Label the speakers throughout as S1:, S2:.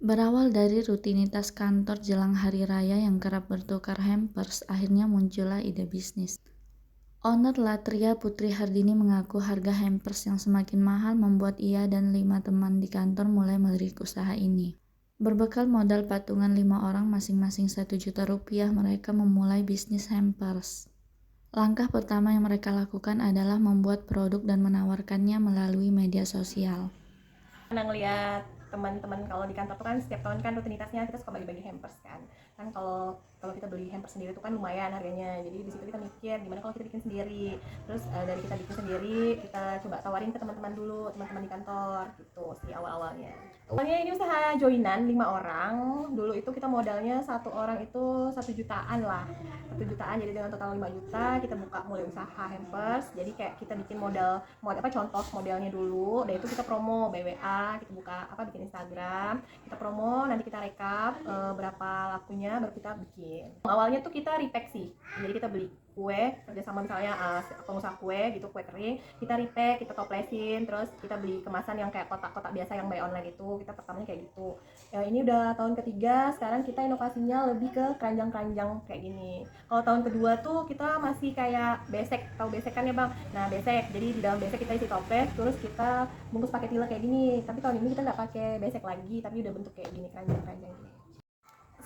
S1: Berawal dari rutinitas kantor jelang hari raya yang kerap bertukar hampers, akhirnya muncullah ide bisnis. Owner Latria Putri Hardini mengaku harga hampers yang semakin mahal membuat ia dan 5 teman di kantor mulai melirik usaha ini. Berbekal modal patungan 5 orang masing-masing 1 juta rupiah, mereka memulai bisnis hampers. Langkah pertama yang mereka lakukan adalah membuat produk dan menawarkannya melalui media sosial.
S2: Karena ngelihat teman-teman kalau di kantor tuh kan setiap tahun kan rutinitasnya kita suka bagi-bagi hampers kan kalau kalau kita beli hampers sendiri tuh kan lumayan harganya, jadi di situ kita mikir gimana kalau kita bikin sendiri. Terus dari kita bikin sendiri kita coba tawarin ke teman-teman dulu, teman-teman di kantor gitu sih awalnya ini usaha joinan 5 orang. Dulu itu kita modalnya satu orang itu 1 jutaan lah, 1 jutaan, jadi dengan total 5 juta kita buka mulai usaha hampers. Jadi kayak kita bikin modal contoh modelnya dulu, dan itu kita promo by WA, kita buka bikin Instagram, kita promo, nanti kita rekap berapa lakunya baru kita bikin. Awalnya tuh kita repack sih, jadi kita beli kue kerjasama misalnya pengusaha kue gitu, kue kering kita repack, kita toplesin, terus kita beli kemasan yang kayak kotak-kotak biasa yang by online itu, kita pertamanya kayak gitu. Ini udah tahun ketiga, sekarang kita inovasinya lebih ke keranjang-keranjang kayak gini. Kalau tahun kedua tuh kita masih kayak besek, tahu besek kan ya bang? Nah besek, jadi di dalam besek kita isi toples, terus kita bungkus pakai tila kayak gini. Tapi tahun ini kita nggak pakai besek lagi, tapi udah bentuk kayak gini, keranjang-keranjang gini.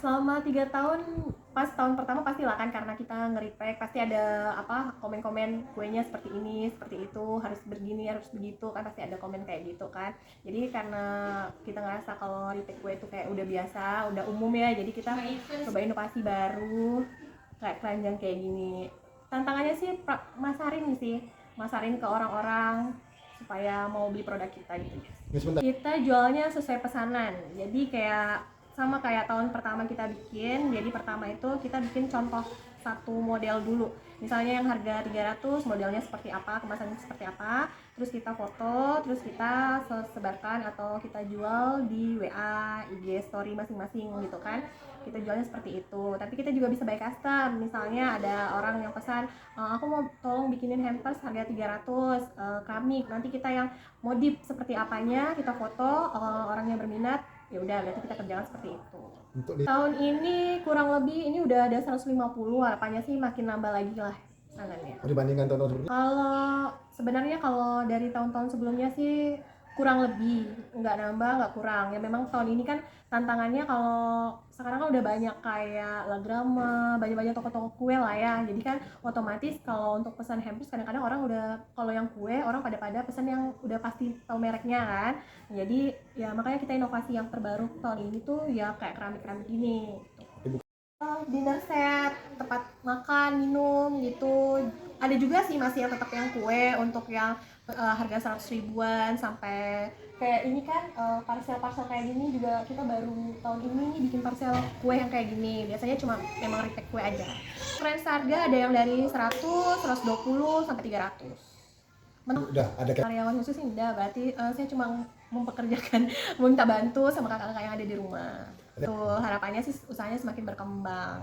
S2: Selama 3 tahun, pas tahun pertama pastilah kan, karena kita nge-repack pasti ada komen-komen kuenya seperti ini, seperti itu, harus begini, harus begitu kan, pasti ada komen kayak gitu kan. Jadi karena kita ngerasa kalau repack kue itu kayak udah biasa, udah umum ya, jadi kita coba inovasi baru kayak keranjang kayak gini. Tantangannya sih masarin ke orang-orang supaya mau beli produk kita gitu. Kita jualnya sesuai pesanan, jadi kayak sama kayak tahun pertama kita bikin. Jadi pertama itu kita bikin contoh satu model dulu, misalnya yang harga 300, modelnya seperti apa, kemasannya seperti apa, terus kita foto, terus kita sebarkan atau kita jual di WA, IG story masing-masing gitu kan. Kita jualnya seperti itu. Tapi kita juga bisa by custom, misalnya ada orang yang pesan, aku mau tolong bikinin hampers harga 300 keramik, nanti kita yang modif seperti apanya kita foto, orangnya berminat, ya udah berarti kita kerjakan seperti itu. Tahun ini kurang lebih ini udah ada 150, harapannya sih makin nambah lagi lah pesanannya.
S3: Dibandingkan tahun-tahun sebelumnya?
S2: Sebenarnya kalau dari tahun-tahun sebelumnya sih kurang lebih, nggak nambah nggak kurang ya. Memang tahun ini kan tantangannya, kalau sekarang kan udah banyak kayak Lagrama, banyak-banyak toko-toko kue lah ya, jadi kan otomatis kalau untuk pesan hampers kadang-kadang orang udah, kalau yang kue orang pada pesan yang udah pasti tahu mereknya kan. Jadi ya makanya kita inovasi yang terbaru tahun ini tuh ya kayak keramik-keramik gini gitu. Dinner set, tempat makan, minum gitu. Ada juga sih masih yang tetap yang kue, untuk yang harga 100 ribuan sampai kayak ini kan, parsel-parsel kayak gini juga kita baru tahun ini bikin parsel kue yang kayak gini. Biasanya cuma memang repack kue aja. Range harga ada yang dari 100, 120 sampai 300.
S3: Udah ada
S2: Karyawan khusus sih enggak, berarti saya cuma mempekerjakan, minta bantu sama kakak-kakak yang ada di rumah. Tuh harapannya sih usahanya semakin berkembang.